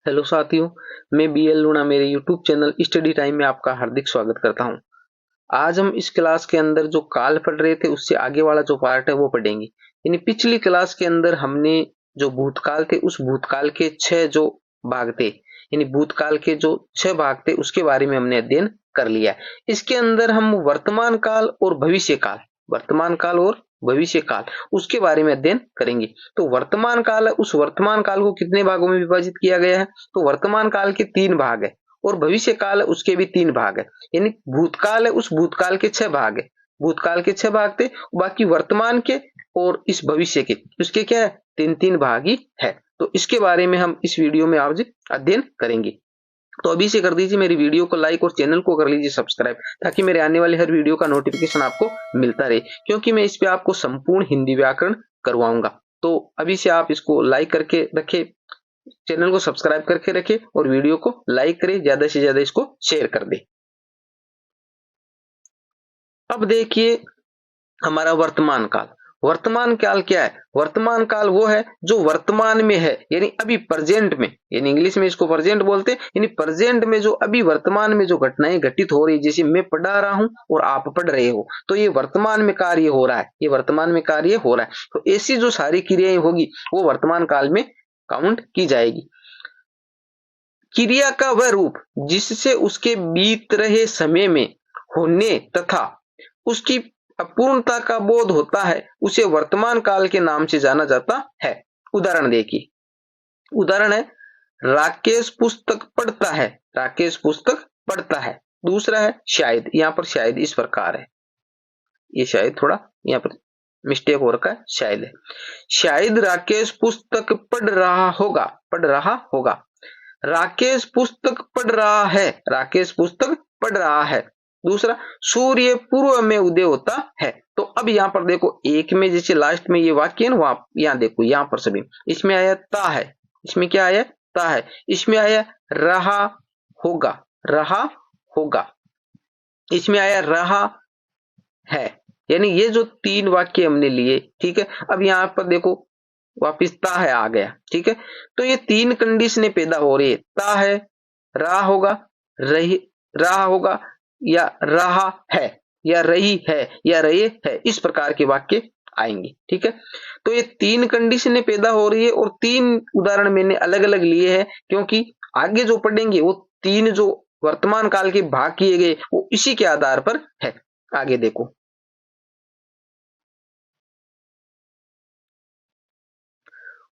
Hello साथियों, मैं BL लूणा मेरे यूट्यूब चैनल स्टडी टाइम में आपका हार्दिक स्वागत करता हूं। आज हम इस क्लास के अंदर जो काल पढ़ रहे थे उससे आगे वाला जो पार्ट है वो पढ़ेंगे। यानी पिछली क्लास के अंदर हमने जो भूतकाल थे उस भूतकाल के 6 जो भाग थे, यानी भूतकाल के जो 6 भाग थे उसके बारे में हमने अध्ययन कर लिया। इसके अंदर हम वर्तमान काल और भविष्य काल उसके बारे में अध्ययन करेंगे। तो वर्तमान काल है, उस वर्तमान काल को कितने भागों में विभाजित किया गया है? तो वर्तमान काल के 3 भाग है और भविष्य काल है उसके भी 3 भाग है। यानी भूतकाल है, उस भूतकाल के 6 भाग है। भूतकाल के 6 भाग थे, बाकी वर्तमान के और इस भविष्य के उसके क्या है? 3-3 भाग ही है। तो इसके बारे में हम इस वीडियो में आज अध्ययन करेंगे। तो अभी से कर दीजिए मेरी वीडियो को लाइक और चैनल को कर लीजिए सब्सक्राइब, ताकि मेरे आने वाले हर वीडियो का नोटिफिकेशन आपको मिलता रहे, क्योंकि मैं इस पे आपको संपूर्ण हिंदी व्याकरण करवाऊंगा। तो अभी से आप इसको लाइक करके रखे, चैनल को सब्सक्राइब करके रखे और वीडियो को लाइक करें, ज्यादा से ज्यादा इसको शेयर कर दे। अब देखिए हमारा वर्तमान काल। वर्तमान काल क्या है? वर्तमान काल वो है जो वर्तमान में है, यानी अभी प्रेजेंट में, यानी इंग्लिश में इसको प्रेजेंट बोलते हैं। यानी प्रेजेंट में जो अभी वर्तमान में जो घटनाएं घटित हो रही है, जैसे मैं पढ़ा रहा हूं और आप पढ़ रहे हो, तो ये वर्तमान में कार्य हो रहा है, ये वर्तमान में कार्य हो रहा है। तो ऐसी जो सारी क्रियाएं होगी वो वर्तमान काल में काउंट की जाएगी। क्रिया का वह रूप जिससे उसके बीत रहे समय में होने तथा उसकी अपूर्णता का बोध होता है उसे वर्तमान काल के नाम से जाना जाता है। उदाहरण देखिए, उदाहरण है राकेश पुस्तक पढ़ता है। राकेश पुस्तक पढ़ता है। दूसरा है शायद, यहां पर शायद इस प्रकार है, ये शायद थोड़ा यहां पर मिस्टेक हो रखा है, शायद है। शायद राकेश पुस्तक पढ़ रहा होगा। पढ़ रहा होगा। राकेश पुस्तक पढ़ रहा है। राकेश पुस्तक पढ़ रहा है। दूसरा, सूर्य पूर्व में उदय होता है। तो अब यहां पर देखो, एक में जैसे लास्ट में ये वाक्य है ना, वहां यहां देखो, यहां पर सभी इसमें आया ता है। इसमें क्या आया? ता है। इसमें आया रहा होगा। रहा होगा। इसमें आया रहा है। यानी ये जो 3 वाक्य हमने लिए, ठीक है। अब यहां पर देखो वापिस ता है आ गया, ठीक है। तो ये 3 कंडीशनें पैदा हो रही है। ता है, रहा होगा, रहा होगा, या रहा है, या रही है, या रहे है, इस प्रकार के वाक्य आएंगे, ठीक है। तो ये 3 कंडीशनें पैदा हो रही है और 3 उदाहरण मैंने अलग अलग लिए हैं, क्योंकि आगे जो पढ़ेंगे वो 3 जो वर्तमान काल के भाग किए गए वो इसी के आधार पर है। आगे देखो,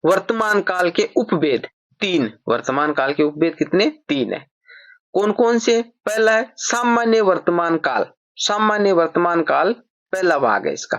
वर्तमान काल के उपभेद 3। वर्तमान काल के उपभेद कितने? 3 है। कौन कौन से? पहला है सामान्य वर्तमान काल। सामान्य वर्तमान काल पहला भाग है इसका।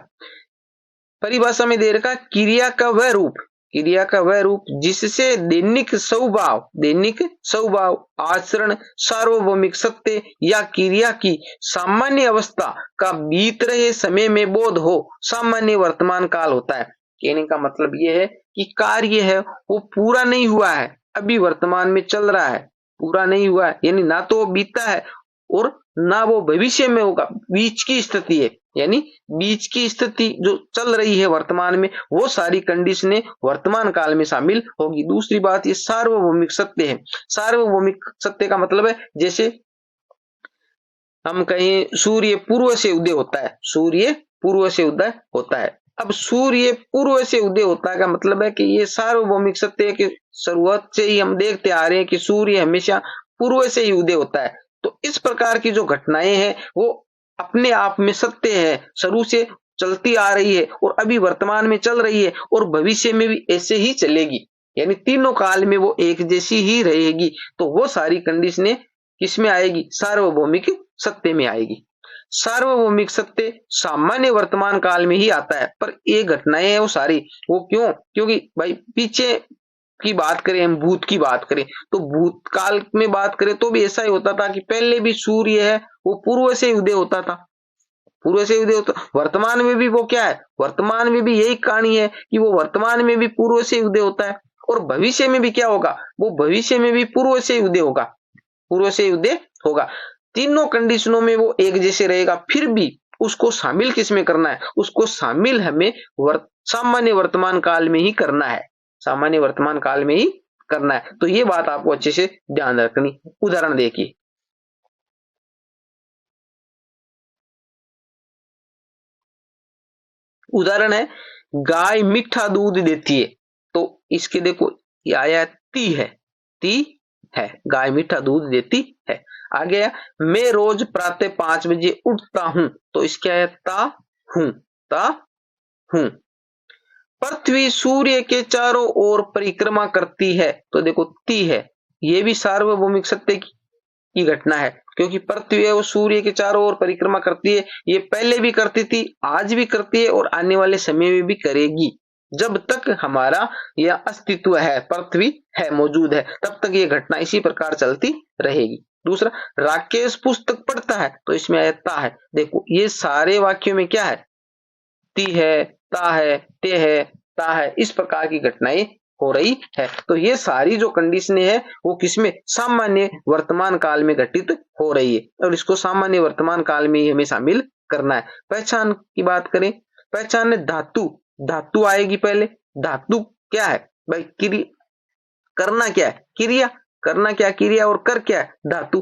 परिभाषा में दे रखा क्रिया का वह रूप, क्रिया का वह रूप जिससे दैनिक स्वभाव आचरण सार्वभौमिक सत्य या क्रिया की सामान्य अवस्था का बीत रहे समय में बोध हो, सामान्य वर्तमान काल होता है। कहने का मतलब यह है कि कार्य है वो पूरा नहीं हुआ है, अभी वर्तमान में चल रहा है, पूरा नहीं हुआ है, यानी ना तो वो बीता है और ना वो भविष्य में होगा, बीच की स्थिति है। यानी बीच की स्थिति जो चल रही है वर्तमान में, वो सारी कंडीशनें वर्तमान काल में शामिल होगी। दूसरी बात, ये सार्वभौमिक सत्य है। सार्वभौमिक सत्य का मतलब है, जैसे हम कहें सूर्य पूर्व से उदय होता है, सूर्य पूर्व से उदय होता है। अब सूर्य पूर्व से उदय होता है का मतलब है कि ये सार्वभौमिक सत्य है कि शुरुआत से ही हम देखते आ रहे हैं कि सूर्य हमेशा पूर्व से ही उदय होता है। तो इस प्रकार की जो घटनाएं हैं वो अपने आप में सत्य है, शुरू से चलती आ रही है और अभी वर्तमान में चल रही है और भविष्य में भी ऐसे ही चलेगी, यानी तीनों काल में वो एक जैसी ही रहेगी। तो वो सारी कंडीशनें किसमें आएगी? सार्वभौमिक सत्य में आएगी। सार्वभौमिक सत्य सामान्य वर्तमान काल में ही आता है, पर ये घटनाएं हैं वो सारी, वो क्यों? क्योंकि भाई पीछे की बात करें, हम भूत की बात करें, तो भूतकाल में बात करें तो भी ऐसा ही होता था कि पहले भी सूर्य है वो पूर्व से उदय होता था, पूर्व से उदय होता। वर्तमान में भी वो क्या है? वर्तमान में भी यही कहानी है कि वो वर्तमान में भी पूर्व से उदय होता है और भविष्य में भी क्या होगा? वो भविष्य में भी पूर्व से उदय होगा, पूर्व से उदय होगा। तीनों कंडीशनों में वो एक जैसे रहेगा। फिर भी उसको शामिल किसमें करना है? उसको शामिल हमें सामान्य वर्तमान काल में ही करना है, सामान्य वर्तमान काल में ही करना है। तो ये बात आपको अच्छे से ध्यान रखनी। उदाहरण देखिए, उदाहरण है गाय मीठा दूध देती है। तो इसके देखो ये आया ती है, ती है, गाय मीठा दूध देती है। आगे है मैं रोज प्रातः 5 बजे उठता हूं। तो इसके आया ता हूं, ता हूं। पृथ्वी सूर्य के चारों ओर परिक्रमा करती है। तो देखो ती है, ये भी सार्वभौमिक सत्य की घटना है, क्योंकि पृथ्वी है वो सूर्य के चारों ओर परिक्रमा करती है। ये पहले भी करती थी, आज भी करती है और आने वाले समय में भी करेगी। जब तक हमारा यह अस्तित्व है, पृथ्वी है, मौजूद है, तब तक ये घटना इसी प्रकार चलती रहेगी। दूसरा, राकेश पुस्तक पढ़ता है। तो इसमें आया ता है। देखो ये सारे वाक्यों में क्या है, ती है, ता है, ते है, ता है, इस प्रकार की घटनाएं हो रही है। तो ये सारी जो कंडीशनें है वो किसमें, सामान्य वर्तमान काल में घटित हो रही है, और इसको सामान्य वर्तमान काल में ही हमें शामिल करना है। पहचान की बात करें, पहचान है धातु, धातु आएगी पहले। धातु क्या है भाई, क्रिया, करना क्या है, क्रिया, करना क्या, क्रिया, और कर क्या है, धातु।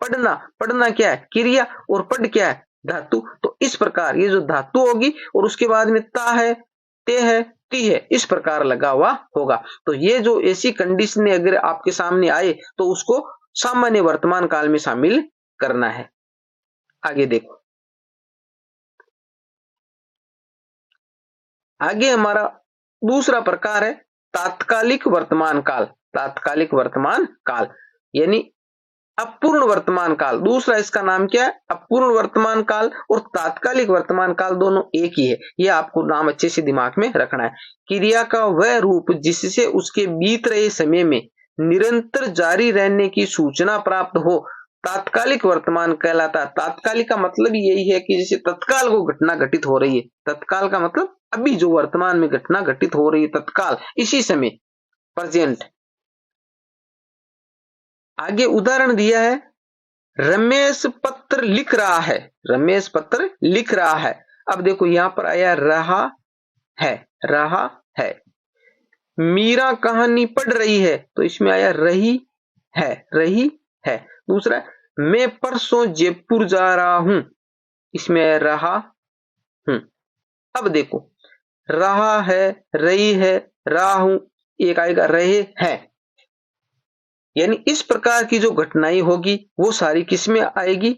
पढ़ना, पढ़ना क्या है, क्रिया, और पढ़ क्या है, धातु। तो इस प्रकार ये जो धातु होगी और उसके बाद में ता है, ते है, ती है, इस प्रकार लगा हुआ होगा। तो ये जो ऐसी कंडीशन अगर आपके सामने आए तो उसको सामान्य वर्तमान काल में शामिल करना है। आगे देखो, आगे हमारा दूसरा प्रकार है तात्कालिक वर्तमान काल। तात्कालिक वर्तमान काल यानी अपूर्ण वर्तमान काल। दूसरा इसका नाम क्या है, अपूर्ण वर्तमान काल और तात्कालिक वर्तमान काल, दोनों एक ही है। ये आपको नाम अच्छे से दिमाग में रखना है। क्रिया का वह रूप जिससे उसके बीत रहे समय में निरंतर जारी रहने की सूचना प्राप्त हो, तात्कालिक वर्तमान कहलाता है। तात्कालिक का मतलब यही है कि जैसे तत्काल को घटना घटित हो रही है। तत्काल का मतलब अभी जो वर्तमान में घटना घटित हो रही है, तत्काल, इसी समय, प्रेजेंट। आगे उदाहरण दिया है, रमेश पत्र लिख रहा है। रमेश पत्र लिख रहा है। अब देखो यहां पर आया रहा है, रहा है। मीरा कहानी पढ़ रही है। तो इसमें आया रही है, रही है। दूसरा, मैं परसों जयपुर जा रहा हूं। इसमें आया रहा हूं। अब देखो रहा है, रही है, रहा हूं, एक आएगा रहे हैं। यानी इस प्रकार की जो घटनाएं होगी वो सारी किसमें आएगी,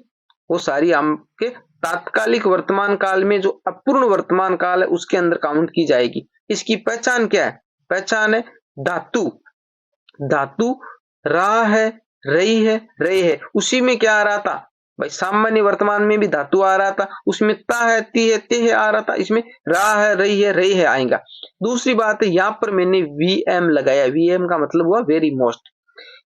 वो सारी आपके तात्कालिक वर्तमान काल में, जो अपूर्ण वर्तमान काल है उसके अंदर काउंट की जाएगी। इसकी पहचान क्या है, पहचान है धातु। धातु रहा है, रही है, रहे है, उसी में क्या आ रहा था भाई, सामान्य वर्तमान में भी धातु आ रहा था, उसमें ता है, ती है, ते है आ रहा था, इसमें रहा है, रही है, रही है आएगा। दूसरी बात है, यहां पर मैंने वीएम लगाया। वीएम का मतलब हुआ वेरी मोस्ट।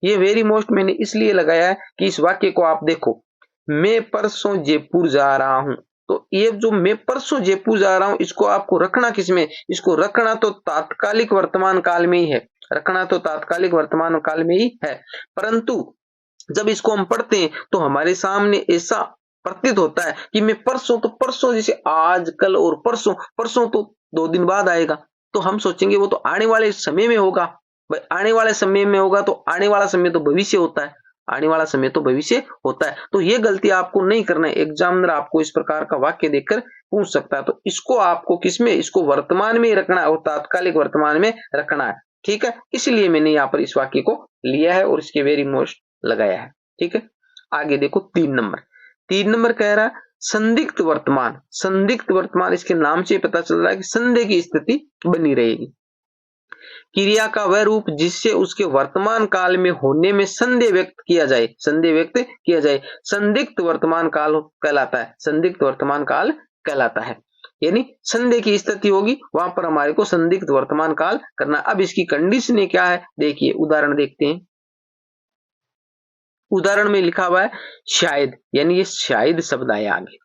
ये वेरी मोस्ट मैंने इसलिए लगाया है कि इस वाक्य को आप देखो, मैं परसों जयपुर जा रहा हूं। तो ये जो मैं परसों जयपुर जा रहा हूं, इसको आपको रखना किसमें, इसको रखना तो तात्कालिक वर्तमान काल में ही है। रखना तो तात्कालिक वर्तमान काल में ही है। परंतु जब इसको हम पढ़ते हैं तो हमारे सामने ऐसा प्रतीत होता है कि मैं परसों, तो परसों जैसे आज, कल और परसों, परसों तो 2 दिन बाद आएगा, तो हम सोचेंगे वो तो आने वाले समय में होगा। भाई आने वाले समय में होगा, तो आने वाला समय तो भविष्य होता है, आने वाला समय तो भविष्य होता है। तो ये गलती आपको नहीं करना है। एग्जामिनर आपको इस प्रकार का वाक्य देखकर पूछ सकता है, तो इसको आपको किसमें, इसको वर्तमान में ही रखना है और तात्कालिक वर्तमान में रखना है। ठीक है, इसलिए मैंने यहाँ पर इस वाक्य को लिया है और इसके वेरी मोस्ट लगाया है। ठीक है, आगे देखो 3 नंबर। 3 नंबर कह रहा है संदिग्ध वर्तमान। संदिग्ध वर्तमान, इसके नाम से पता चल रहा है कि संदेह की स्थिति बनी रहेगी। क्रिया का वह रूप जिससे उसके वर्तमान काल में होने में संदेह व्यक्त किया जाए, संदेह व्यक्त किया जाए, संदिग्ध वर्तमान काल कहलाता है। संदिग्ध वर्तमान काल कहलाता है, यानी संदेह की स्थिति होगी वहां पर हमारे को संदिग्ध वर्तमान काल करना। अब इसकी कंडीशन क्या है, देखिए उदाहरण देखते हैं। उदाहरण में लिखा हुआ है शायद, यानी ये शायद शब्द आया आगे।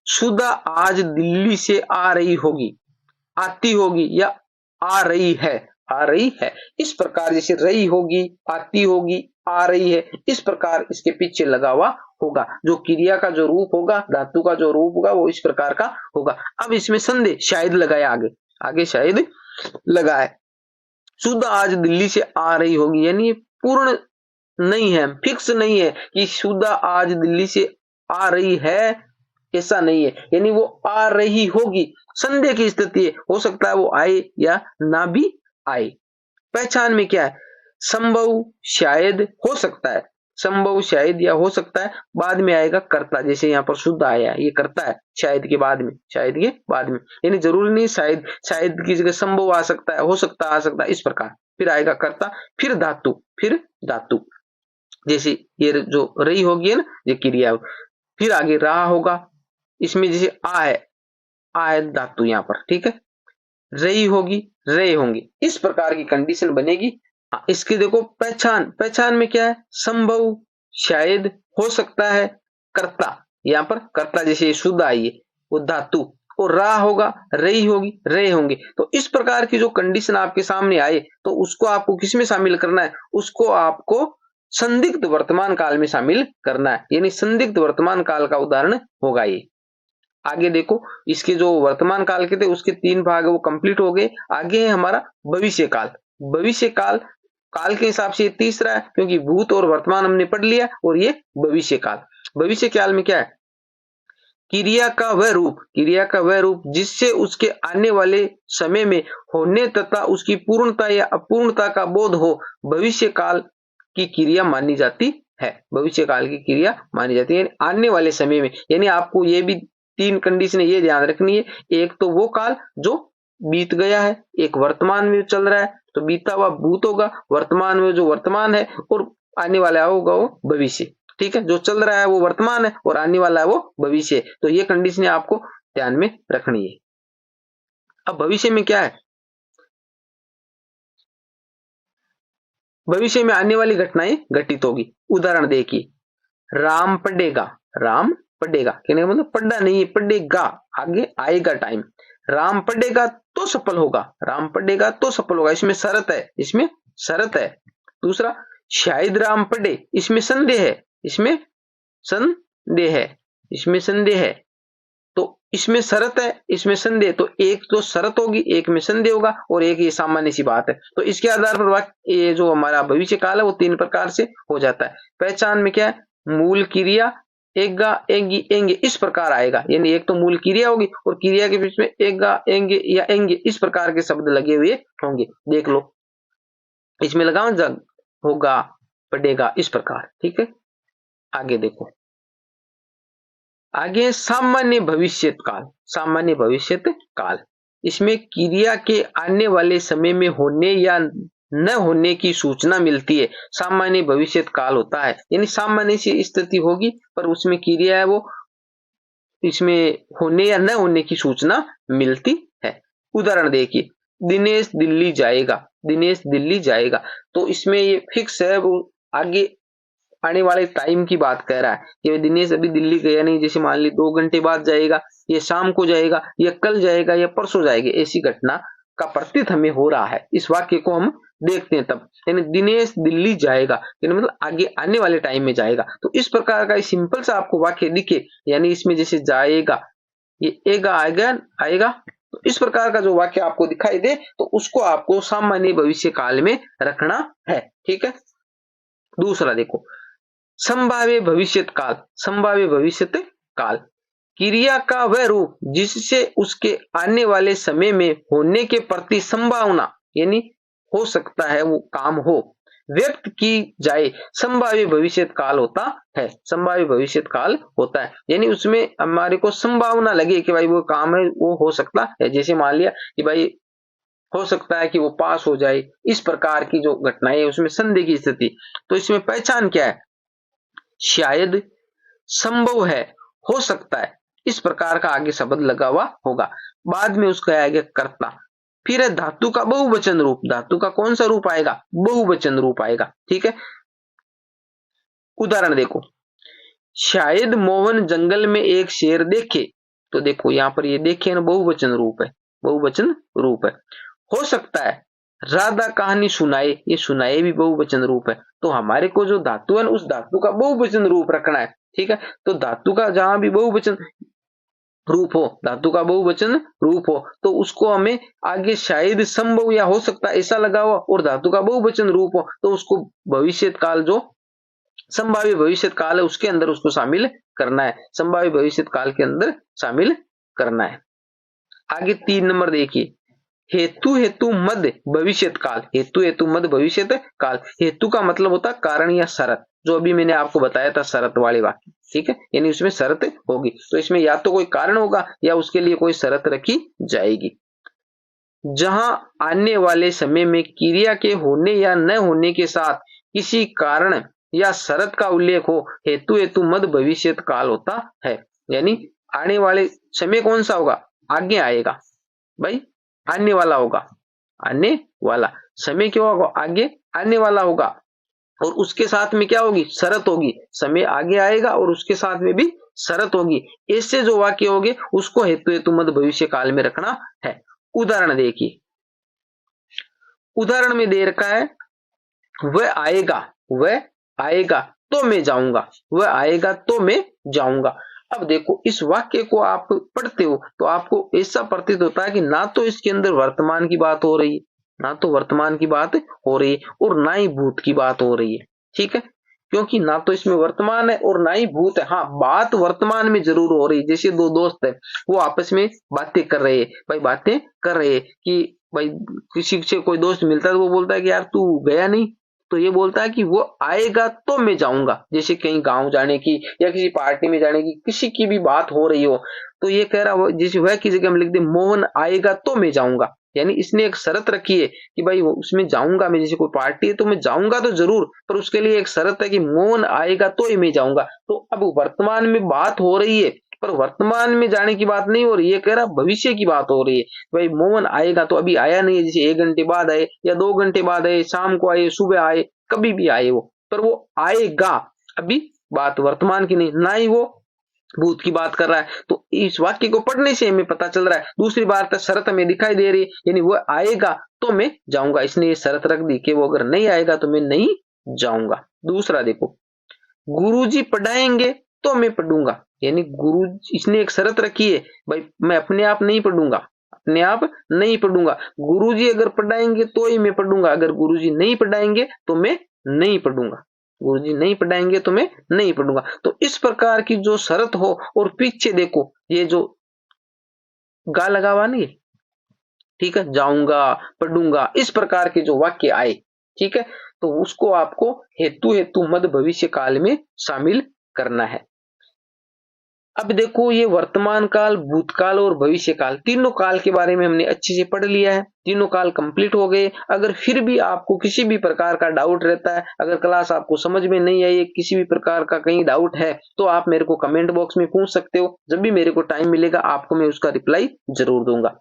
सुधा आज दिल्ली से आ रही होगी, आती होगी या आ रही है, आ रही है। इस प्रकार जैसे रही होगी, आती होगी, आ रही है, इस प्रकार इसके पीछे लगा हुआ होगा। जो क्रिया का जो रूप होगा, धातु का जो रूप होगा वो इस प्रकार का होगा। अब इसमें संदेह शायद लगाया आगे, आगे शायद लगा है। सुधा आज दिल्ली से आ रही होगी, यानी ये पूर्ण नहीं है, फिक्स नहीं है कि सुधा आज दिल्ली से आ रही है, ऐसा नहीं है, यानी वो आ रही होगी, संदेह की स्थिति है, हो सकता है वो आए या ना भी आए। पहचान में क्या है, संभव, शायद, हो सकता है, संभव, शायद या हो सकता है, बाद में आएगा कर्ता, जैसे यहाँ पर शुद्ध आया, ये कर्ता है, शायद के बाद में, शायद के बाद में, यानी जरूरी नहीं शायद, शायद की जगह संभव आ सकता है, हो सकता है, आ सकता है, इस प्रकार। फिर आएगा कर्ता, फिर धातु, फिर धातु, जैसे ये जो रही होगी ना ये क्रिया, फिर आगे रहा होगा, इसमें जैसे आ है धातु यहाँ पर, ठीक है, रही होगी, रहे होंगे, इस प्रकार की कंडीशन बनेगी। इसकी देखो पहचान, पहचान में क्या है, संभव, शायद, हो सकता है, कर्ता, यहाँ पर कर्ता जैसे शुद्ध आई है वो धातु, और रहा होगा, रही होगी, रहे होंगे। तो इस प्रकार की जो कंडीशन आपके सामने आए तो उसको आपको किसमें शामिल करना है, उसको आपको संदिग्ध वर्तमान काल में शामिल करना है, यानी संदिग्ध वर्तमान काल का उदाहरण होगा ये। आगे देखो, इसके जो वर्तमान काल के थे उसके 3 भाग वो कंप्लीट हो गए। आगे है हमारा भविष्य काल। भविष्य काल काल के हिसाब से ये तीसरा है, क्योंकि भूत और वर्तमान हमने पढ़ लिया, और ये भविष्य काल। भविष्य काल में क्या है, क्रिया का वह रूप, क्रिया का वह रूप जिससे उसके आने वाले समय में होने तथा उसकी पूर्णता या अपूर्णता का बोध हो, भविष्य काल की क्रिया मानी जाती है। भविष्य काल की क्रिया मानी जाती है, यानी आने वाले समय में, यानी आपको ये भी 3 कंडीशन ये ध्यान रखनी है, एक तो वो काल जो बीत गया है, एक वर्तमान में चल रहा है तो बीता हुआ भूत होगा, वर्तमान में जो वर्तमान है, और आने वाला होगा वो भविष्य, ठीक है, जो चल रहा है वो वर्तमान है और आने वाला है वो भविष्य है। तो ये कंडीशन आपको ध्यान में रखनी है। अब भविष्य में क्या है, भविष्य में आने वाली घटनाएं घटित होगी। उदाहरण देखिए, राम पढ़ेगा, राम पढ़ेगा, कहने का मतलब पढ़ना नहीं, पढ़ेगा, आगे आएगा टाइम, राम पढ़ेगा तो सफल होगा, राम पढ़ेगा तो सफल होगा, इसमें शर्त है, इसमें शर्त है। दूसरा, शायद राम पढ़े, इसमें संदेह है, इसमें संदेह है, इसमें संदेह है, तो इसमें शर्त है, इसमें संदेह, तो एक तो शर्त होगी, एक में संदेह होगा, और एक ये सामान्य सी बात है। तो इसके आधार पर वाक्य ये जो हमारा भविष्य काल है वो 3 प्रकार से हो जाता है। पहचान में क्या है, मूल क्रिया, एगा, एंगी, एंगे, इस प्रकार आएगा, यानी एक तो मूल क्रिया होगी और क्रिया के बीच में एगा, एंगे या एंगे, इस प्रकार के शब्द लगे हुए होंगे। देख लो, इसमें लगा जग, होगा, पढ़ेगा, इस प्रकार, ठीक है। आगे देखो, आगे सामान्य भविष्यत काल, सामान्य भविष्यत काल, इसमें क्रिया के आने वाले समय में होने या न होने की सूचना मिलती है, सामान्य भविष्यत काल होता है, यानी सामान्य सी स्थिति होगी पर उसमें क्रिया है वो, इसमें होने या न होने की सूचना मिलती है। उदाहरण देखिए, दिनेश दिल्ली जाएगा, दिनेश दिल्ली जाएगा, तो इसमें ये फिक्स है, वो आगे आने वाले टाइम की बात कह रहा है कि दिनेश अभी दिल्ली गया नहीं, जैसे मान ली 2 घंटे बाद जाएगा, ये शाम को जाएगा, या कल जाएगा, या परसों जाएगा, ऐसी घटना का प्रतीत हमें हो रहा है। इस वाक्य को हम देखते हैं तब, यानी दिनेश दिल्ली जाएगा, यानी मतलब आगे आने वाले टाइम में जाएगा। तो इस प्रकार का सिंपल सा आपको वाक्य दिखे, यानी इसमें जैसे जाएगा, ये एगा आएगा, आएगा, तो इस प्रकार का जो वाक्य आपको दिखाई दे तो उसको आपको सामान्य भविष्य काल में रखना है, ठीक है। दूसरा देखो, संभाव्य भविष्यत काल, संभाव्य भविष्यत काल, क्रिया का वह रूप जिससे उसके आने वाले समय में होने के प्रति संभावना, यानी हो सकता है वो काम हो, व्यक्त की जाए, संभाव्य भविष्यत काल होता है, संभाव्य भविष्यत काल होता है, यानी उसमें हमारे को संभावना लगे कि भाई वो काम है वो हो सकता है, जैसे मान लिया कि भाई हो सकता है कि वो पास हो जाए, इस प्रकार की जो घटनाएं है उसमें संदेह की स्थिति। तो इसमें पहचान क्या है, शायद, संभव है, हो सकता है, इस प्रकार का आगे शब्द लगा हुआ होगा, बाद में उसका आएगा कर्ता। फिर है धातु का बहुवचन रूप, धातु का कौन सा रूप आएगा, बहुवचन रूप आएगा, ठीक है। उदाहरण देखो, शायद मोहन जंगल में एक शेर देखे, तो देखो यहां पर ये देखे ना, बहुवचन रूप है, बहुवचन रूप है। हो सकता है राधा कहानी सुनाए, ये सुनाए भी बहुवचन रूप है। तो हमारे को जो धातु है उस धातु का बहुवचन रूप रखना है, ठीक है। तो धातु का जहां भी बहुवचन रूप हो, धातु का बहुवचन रूप हो, तो उसको हमें आगे शायद संभव या हो सकता है ऐसा लगा हुआ, और धातु का बहुवचन रूप हो तो उसको भविष्यत काल, जो संभाव्य भविष्यत काल है उसके अंदर उसको शामिल करना है, संभाव्य भविष्यत काल के अंदर शामिल करना है। आगे 3 नंबर देखिए, हेतु हेतु मध्य भविष्यत काल। हेतु हेतु मध्य भविष्यत काल, हेतु का मतलब होता है कारण या शरत, जो अभी मैंने आपको बताया था शरत वाले वाक्य, ठीक है, यानी उसमें शरत होगी, तो इसमें या तो कोई कारण होगा या उसके लिए कोई शरत रखी जाएगी। जहां आने वाले समय में क्रिया के होने या न होने के साथ किसी कारण या शरत का उल्लेख हो, हेतु हेतु मध्य भविष्यत काल होता है। यानी आने वाले समय कौन सा होगा, आगे आएगा भाई, आने वाला होगा, आने वाला समय क्या होगा, आगे आने वाला होगा, और उसके साथ में क्या होगी, शरत होगी, समय आगे आएगा और उसके साथ में भी शरत होगी। ऐसे जो वाक्य होंगे उसको हेतु हेतु मध्य भविष्य काल में रखना है। उदाहरण देखिए, उदाहरण में दे रखा है, वह आएगा तो मैं जाऊंगा, वह आएगा तो मैं जाऊंगा। अब देखो इस वाक्य को आप पढ़ते हो तो आपको ऐसा प्रतीत होता है कि ना तो इसके अंदर वर्तमान की बात हो रही है, ना तो वर्तमान की बात हो रही है और ना ही भूत की बात हो रही है, ठीक है, क्योंकि ना तो इसमें वर्तमान है और ना ही भूत है। हाँ, बात वर्तमान में जरूर हो रही है, जैसे दो दोस्त है वो आपस में बातें कर रहे हैं, भाई बातें कर रहे हैं कि भाई किसी से कोई दोस्त मिलता है तो वो बोलता है कि यार तू गया नहीं, तो ये बोलता है कि वो आएगा तो मैं जाऊंगा, जैसे कहीं गांव जाने की या किसी पार्टी में जाने की, किसी की भी बात हो रही हो, तो ये कह रहा है, जैसे वह की जगह हम लिख दे मोहन आएगा तो मैं जाऊंगा, यानी इसने एक शर्त रखी है कि भाई उसमें जाऊंगा मैं, जैसे कोई पार्टी है तो मैं जाऊंगा तो जरूर, पर उसके लिए एक शर्त है कि मोहन आएगा तो ही मैं जाऊंगा। तो अब वर्तमान में बात हो रही है पर वर्तमान में जाने की बात नहीं हो रही है, कह रहा भविष्य की बात हो रही है, भाई मोहन आएगा तो अभी आया नहीं है, जैसे 1 घंटे बाद आए या 2 घंटे बाद आए, शाम को आए, सुबह आए, कभी भी आए वो, पर वो आएगा, अभी बात वर्तमान की नहीं, ना ही वो भूत की बात कर रहा है। तो इस वाक्य को पढ़ने से हमें पता चल रहा है, दूसरी बात शरत हमें दिखाई दे रही है, यानी वो आएगा तो मैं जाऊंगा, इसने ये शरत रख दी कि वो अगर नहीं आएगा तो मैं नहीं जाऊंगा। दूसरा देखो, गुरुजी पढ़ाएंगे तो मैं पढ़ूंगा, यानी गुरु, इसने एक शरत रखी है, भाई मैं अपने आप नहीं पढ़ूंगा, अपने आप नहीं पढ़ूंगा, गुरुजी अगर पढ़ाएंगे तो ही मैं पढ़ूंगा, अगर गुरुजी नहीं पढ़ाएंगे तो मैं नहीं पढ़ूंगा, गुरुजी नहीं पढ़ाएंगे तो मैं नहीं पढ़ूंगा। तो इस प्रकार की जो शरत हो, और पीछे देखो ये जो गा लगा हुआ नहीं, ठीक है, जाऊंगा, पढ़ूंगा, इस प्रकार के जो वाक्य आए, ठीक है, तो उसको आपको हेतु हेतु मध्य भविष्य काल में शामिल करना है। अब देखो ये वर्तमान काल, भूतकाल और भविष्य काल, तीनों काल के बारे में हमने अच्छे से पढ़ लिया है, तीनों काल कंप्लीट हो गए। अगर फिर भी आपको किसी भी प्रकार का डाउट रहता है, अगर क्लास आपको समझ में नहीं आई, किसी भी प्रकार का कहीं डाउट है, तो आप मेरे को कमेंट बॉक्स में पूछ सकते हो, जब भी मेरे को टाइम मिलेगा आपको मैं उसका रिप्लाई जरूर दूंगा।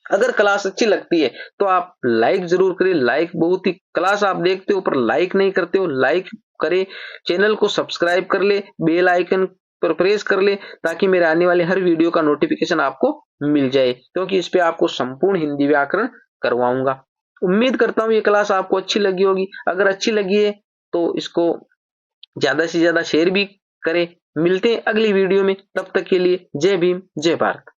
अगर क्लास अच्छी लगती है तो आप लाइक जरूर करें, लाइक बहुत ही, क्लास आप देखते हो पर लाइक नहीं करते हो, लाइक करें, चैनल को सब्सक्राइब कर ले, बेल आइकन पर प्रेस कर ले, ताकि मेरे आने वाले हर वीडियो का नोटिफिकेशन आपको मिल जाए, क्योंकि इस पे आपको संपूर्ण हिंदी व्याकरण करवाऊंगा। उम्मीद करता हूँ ये क्लास आपको अच्छी लगी होगी, अगर अच्छी लगी है तो इसको ज्यादा से ज्यादा शेयर भी करें। मिलते हैं अगली वीडियो में, तब तक के लिए जय भीम, जय भारत।